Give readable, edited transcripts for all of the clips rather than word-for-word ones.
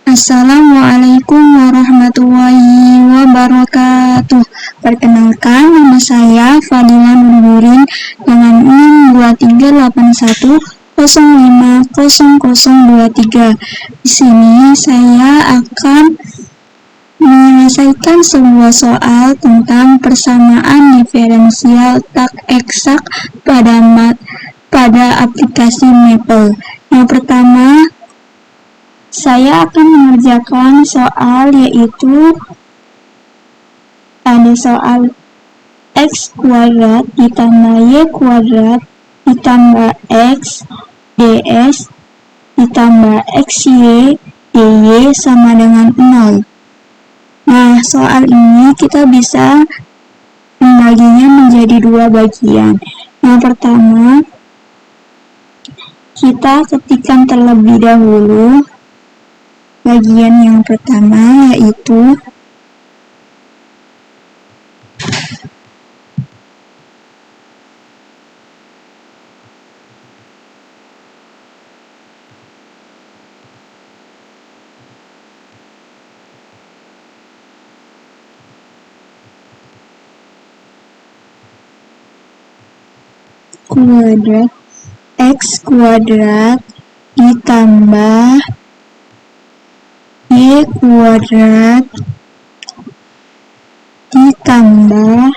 Assalamualaikum warahmatullahi wabarakatuh. Perkenalkan, nama saya Fadila Nurburin dengan NIM 2381050023. Di sini saya akan menyelesaikan sebuah soal tentang persamaan diferensial tak eksak pada aplikasi Maple. Yang pertama, saya akan mengerjakan soal yaitu ada soal x kuadrat ditambah y kuadrat ditambah x ds ditambah xy dy sama dengan 0. Nah, soal ini kita bisa membaginya menjadi dua bagian. Yang pertama, kita ketikkan terlebih dahulu bagian yang pertama, yaitu kuadrat x kuadrat ditambah y kuadrat ditambah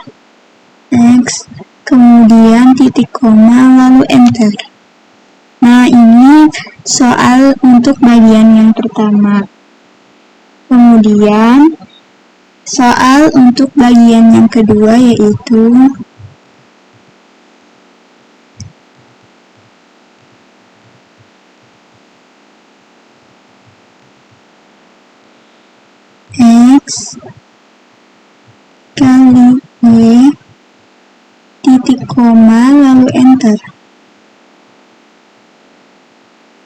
x, kemudian titik koma, lalu enter. Nah, ini soal untuk bagian yang pertama. Kemudian soal untuk bagian yang kedua yaitu x kali y titik koma lalu enter.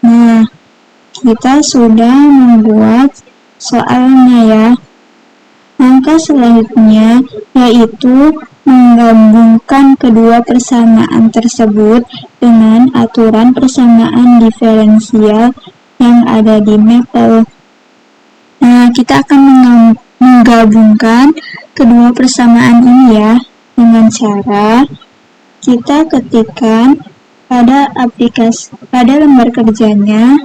Nah, kita sudah membuat soalnya ya. Langkah selanjutnya yaitu menggabungkan kedua persamaan tersebut dengan aturan persamaan diferensial yang ada di Maple. Nah, kita akan menggabungkan kedua persamaan ini ya dengan cara kita ketikkan pada lembar kerjanya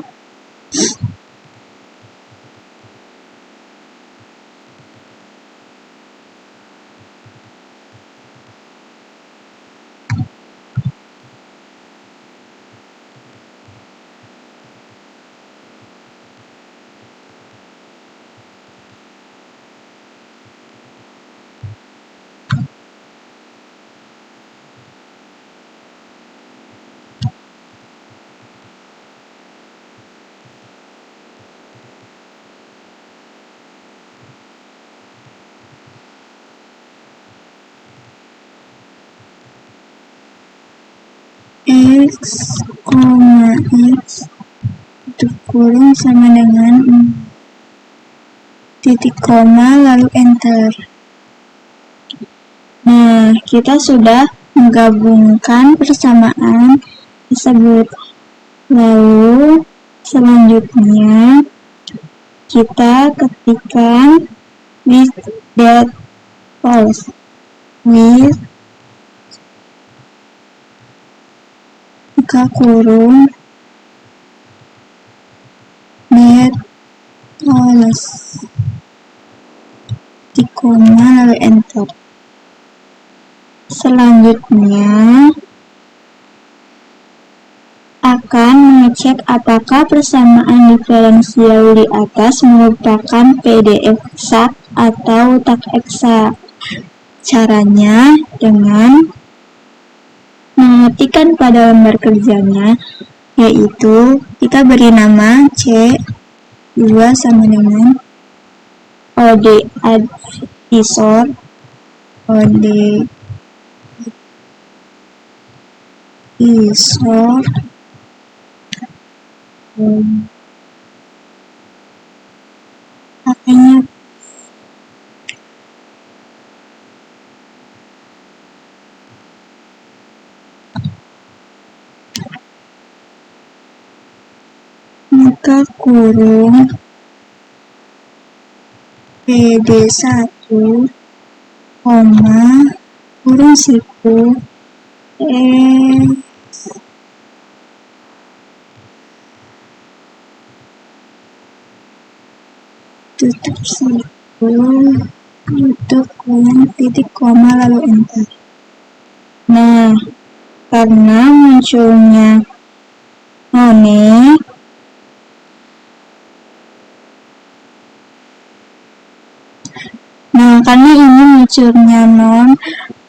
x, x kurung sama dengan titik koma lalu enter. Nah, kita sudah menggabungkan persamaan tersebut. Lalu selanjutnya kita ketikkan with that false, with buka kurung that false, titik koma lalu enter. Selanjutnya akan mengecek apakah persamaan diferensial di atas merupakan PDF eksak atau tak eksak. Caranya dengan mengetikkan pada lembar kerjanya, yaitu kita beri nama C2 sama dengan OD advisor, OD advisor pakainya buka kurung PD1, kurung siku tutup siku tutup kurung titik koma lalu enter. Nah, karena munculnya none, karena ini munculnya non,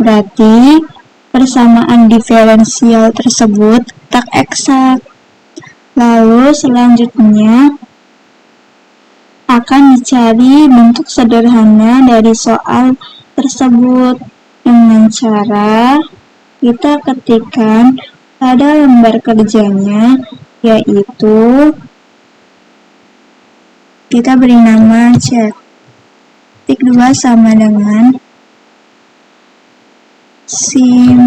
berarti persamaan diferensial tersebut tak eksak. Lalu selanjutnya akan dicari bentuk sederhana dari soal tersebut dengan cara kita ketikkan pada lembar kerjanya, yaitu kita beri nama chat. Titik 2 sama dengan simply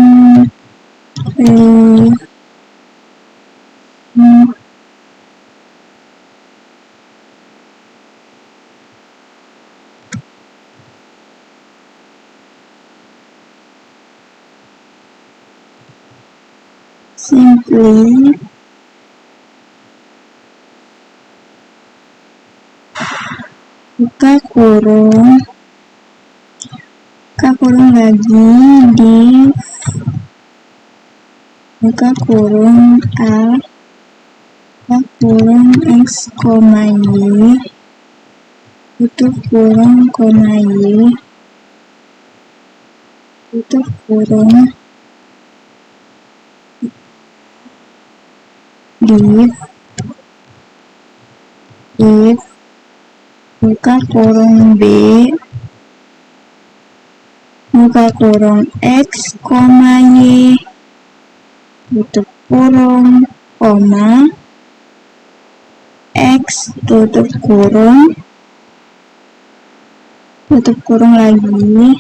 buka kurung lagi di buka kurung A, buka kurung X, Y, tutup kurung, Y, tutup kurung, if, buka kurung B, buka kurung X, Y, tutup kurung, X, tutup kurung lagi,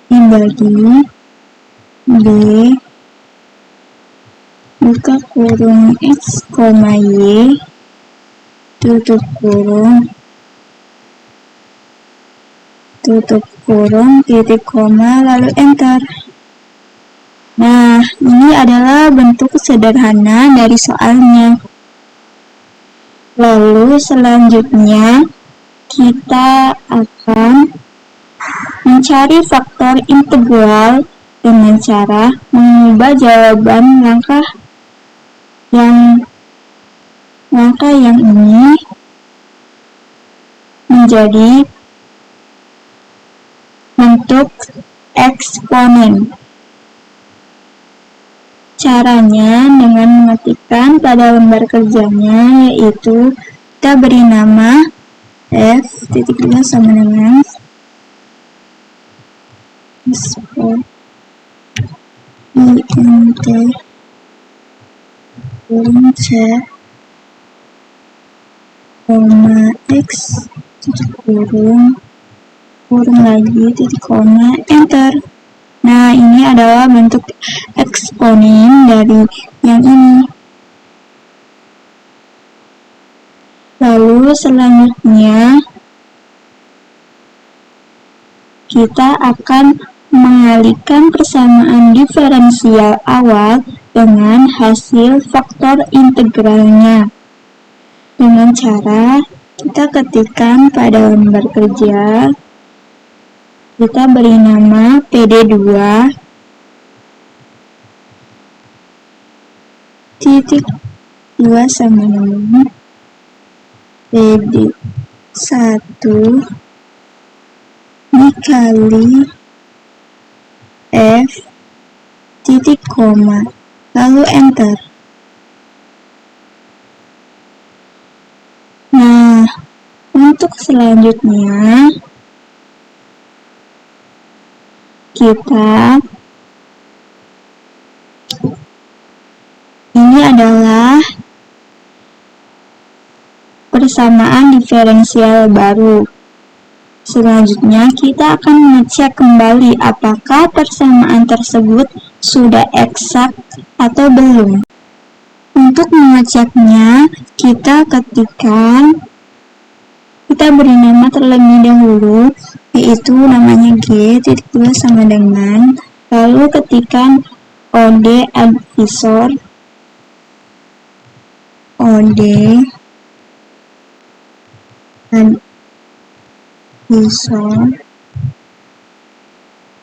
dibagi B, buka kurung X, Y, tutup kurung, titik koma, lalu enter. Nah, ini adalah bentuk sederhana dari soalnya. Lalu selanjutnya kita akan mencari faktor integral dengan cara mengubah jawaban langkah yang ini menjadi bentuk eksponen. Caranya dengan mengetikkan pada lembar kerjanya, yaitu kita beri nama f titik 2 sama dengan int kurung chat, x, tutup kurung lagi, titik koma, enter. Nah, ini adalah bentuk eksponen dari yang ini. Lalu selanjutnya kita akan mengalihkan persamaan diferensial awal dengan hasil faktor integralnya dengan cara kita ketikkan pada lembar kerja, kita beri nama PD2 titik 2 sama dengan PD1 dikali F titik koma, lalu enter. Nah, untuk selanjutnya ini adalah persamaan diferensial baru. Selanjutnya kita akan mengecek kembali apakah persamaan tersebut sudah eksak atau belum. Untuk mengeceknya, kita ketikkan kita beri nama terlebih dahulu, yaitu namanya G, titik 2 sama dengan, lalu ketikkan OD advisor, OD advisor,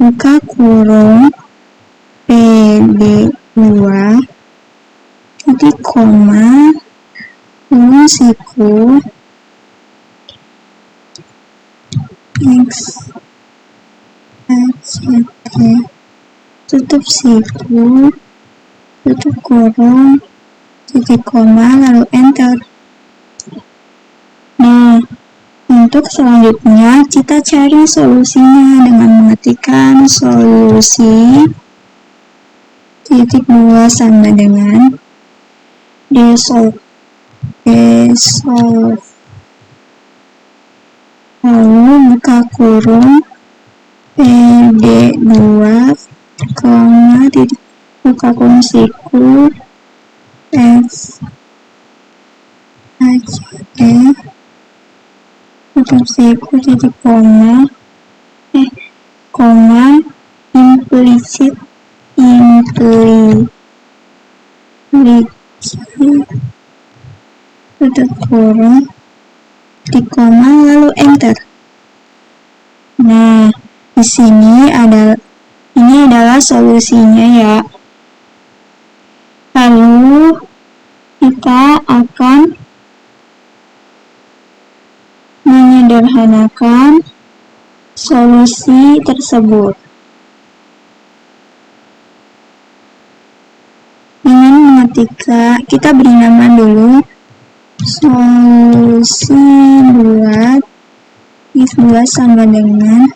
buka kurung, PD2, titik koma, kurung siku, X, ACT, tutup siku, tutup kurung, titik koma, lalu enter. Nah, untuk selanjutnya kita cari solusinya dengan mengetikkan solusi titik 2 sama dengan desolve, lalu buka kurung PD2, titik buka kurung siku X ACT, tutup siku titik koma, implicit tutup kurung titik koma, lalu enter. Nah, di sini ini adalah solusinya ya. Lalu kita akan menyederhanakan solusi tersebut dengan mengetikkan, kita beri nama dulu solusi 2 sama dengan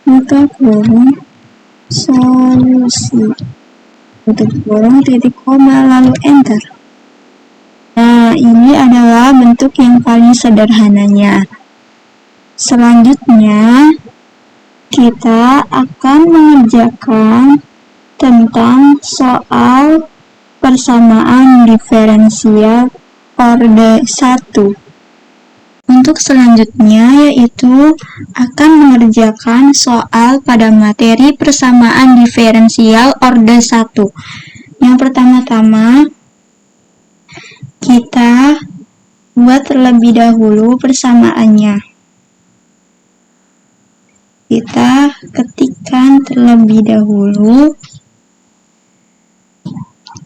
buka kurung solusi tutup kurung titik koma, lalu enter. Nah, ini adalah bentuk yang paling sederhananya. Selanjutnya kita akan mengerjakan tentang soal persamaan diferensial orde 1. Untuk selanjutnya yaitu akan mengerjakan soal pada materi persamaan diferensial orde 1. Yang pertama-tama kita buat terlebih dahulu persamaannya. Kita ketikkan terlebih dahulu,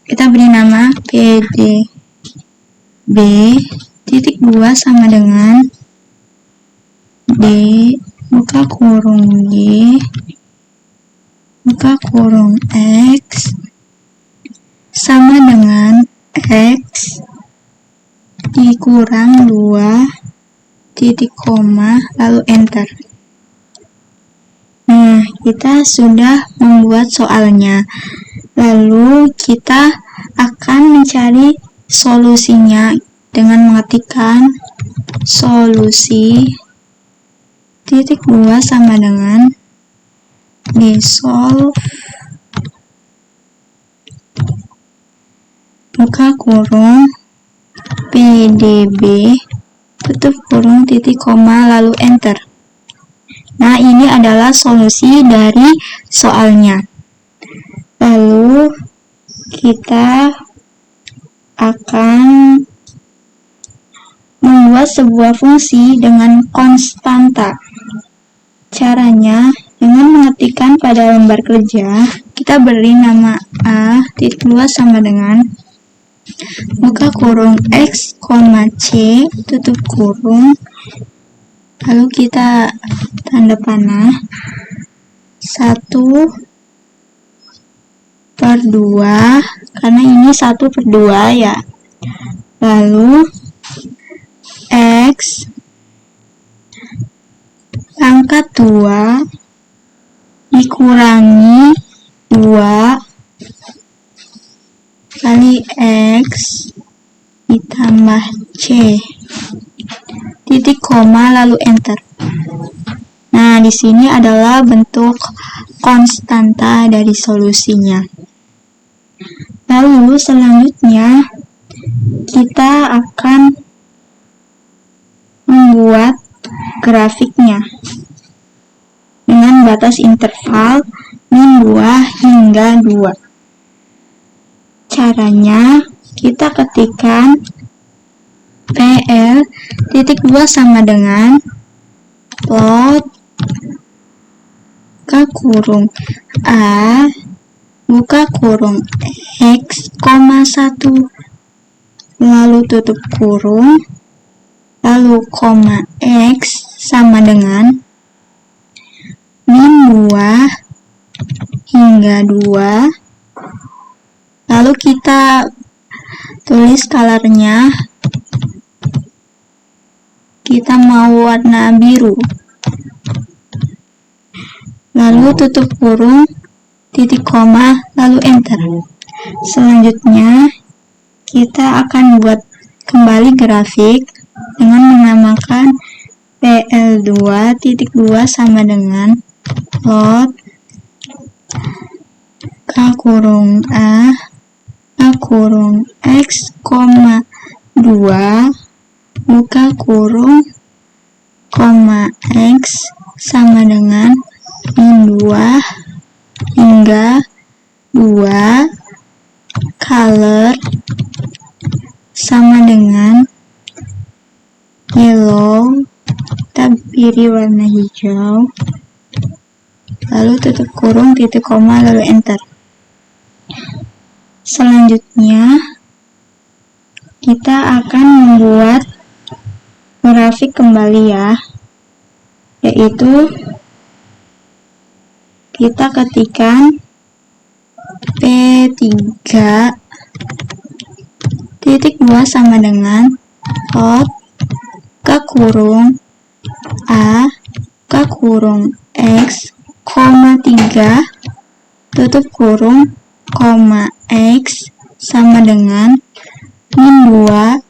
kita beri nama PDB titik 2 sama dengan D buka kurung Y buka kurung X sama dengan X dikurang 2 titik koma, lalu enter. Nah, kita sudah membuat soalnya. Lalu kita akan mencari solusinya dengan mengetikkan solusi titik 2 sama dengan desolve buka kurung PDB tutup kurung titik koma, lalu enter. Nah, ini adalah solusi dari soalnya. Lalu kita akan membuat sebuah fungsi dengan konstanta. Caranya dengan mengetikkan pada lembar kerja, kita beri nama A titik 2 sama dengan buka kurung X, C, tutup kurung, lalu kita tanda panah 1/2 karena ini 1/2 ya. Lalu X pangkat 2 dikurangi 2 kali X ditambah C titik koma, lalu enter. Nah, di sini adalah bentuk konstanta dari solusinya. Lalu selanjutnya kita akan membuat grafiknya dengan batas interval min 2 hingga 2. Caranya kita ketikkan PL.2 sama dengan plot buka kurung A buka kurung X, 1 lalu tutup kurung lalu koma X sama dengan min 2 hingga 2. Lalu kita tulis colornya, kita mau warna biru. Lalu tutup kurung, titik koma, lalu enter. Selanjutnya kita akan buat kembali grafik dengan menamakan PL2.2 sama dengan plot K kurung A kurung X, 2 buka kurung koma X sama dengan min 2 hingga 2, color sama dengan yellow, kita pilih warna hijau, lalu tutup kurung, titik koma, lalu enter. Selanjutnya kita akan membuat grafik kembali ya, yaitu kita ketikkan P3.2 sama dengan plot ke kurung A ke kurung X, 3 tutup kurung koma X sama dengan min 2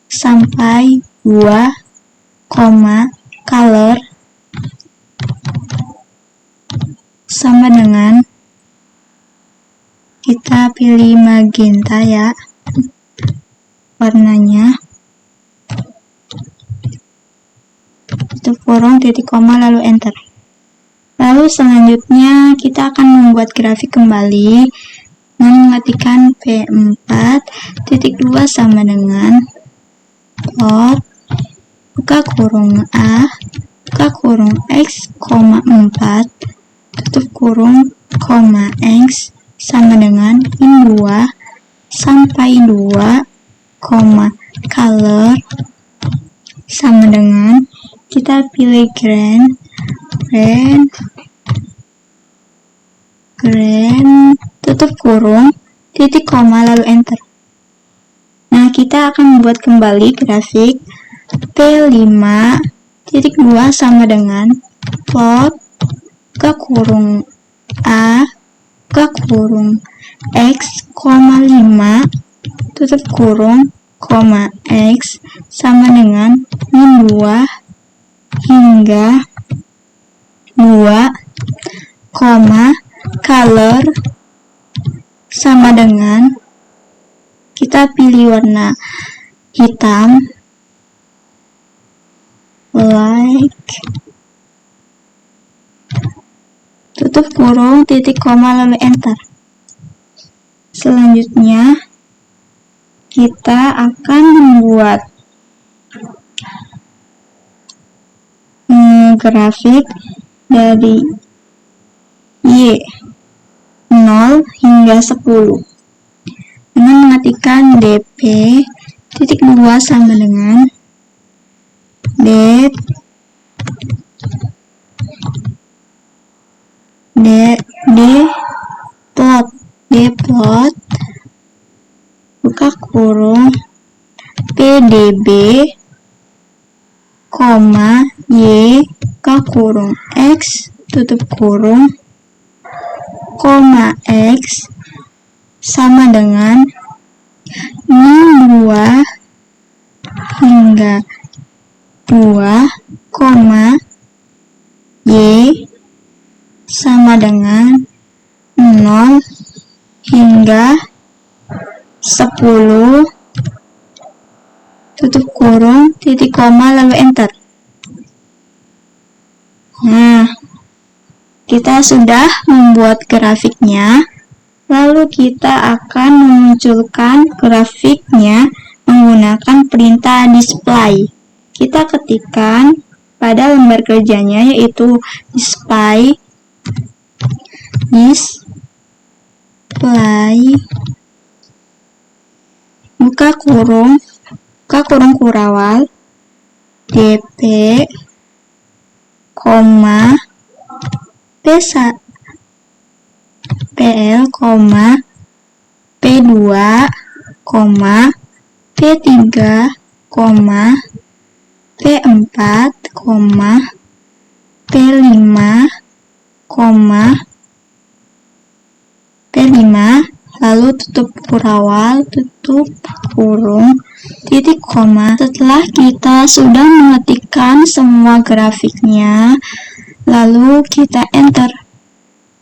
sampai 2, color sama dengan kita pilih magenta ya warnanya, tutup kurung, titik koma, lalu enter. Lalu selanjutnya kita akan membuat grafik kembali dengan mengetikkan P4.2 sama dengan plot buka kurung A buka kurung X, 4 tutup kurung koma X sama dengan min 2 sampai 2, color sama dengan kita pilih green, tutup kurung, titik koma, lalu enter. Nah, kita akan membuat kembali grafik P5.2 sama dengan plot ke kurung A ke kurung X, 5 tutup kurung koma X sama dengan min 2 hingga 2, color sama dengan kita pilih warna hitam, tutup kurung, titik koma, lalu enter. Selanjutnya kita akan membuat grafik dari Y0 hingga 10 dengan mengetikkan DP.2 sama dengan plot buka kurung PDB, Y ke kurung X tutup kurung koma X sama dengan min 2 hingga 2, Y sama dengan 0 hingga 10, tutup kurung, titik koma, lalu enter. Nah, kita sudah membuat grafiknya. Lalu kita akan memunculkan grafiknya menggunakan perintah display. Kita ketikkan pada lembar kerjanya, yaitu display buka kurung kurawal dp, pl, p2, p3, p4, p5, lalu tutup kurawal, tutup kurung, titik koma. Setelah kita sudah mengetikkan semua grafiknya, lalu kita enter.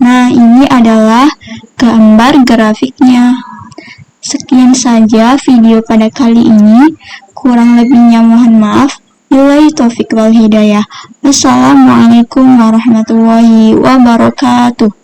Nah, ini adalah gambar grafiknya. Sekian saja video pada kali ini. Kurang lebihnya mohon maaf. Billahi taufiq wal hidayah. Wassalamualaikum warahmatullahi wabarakatuh.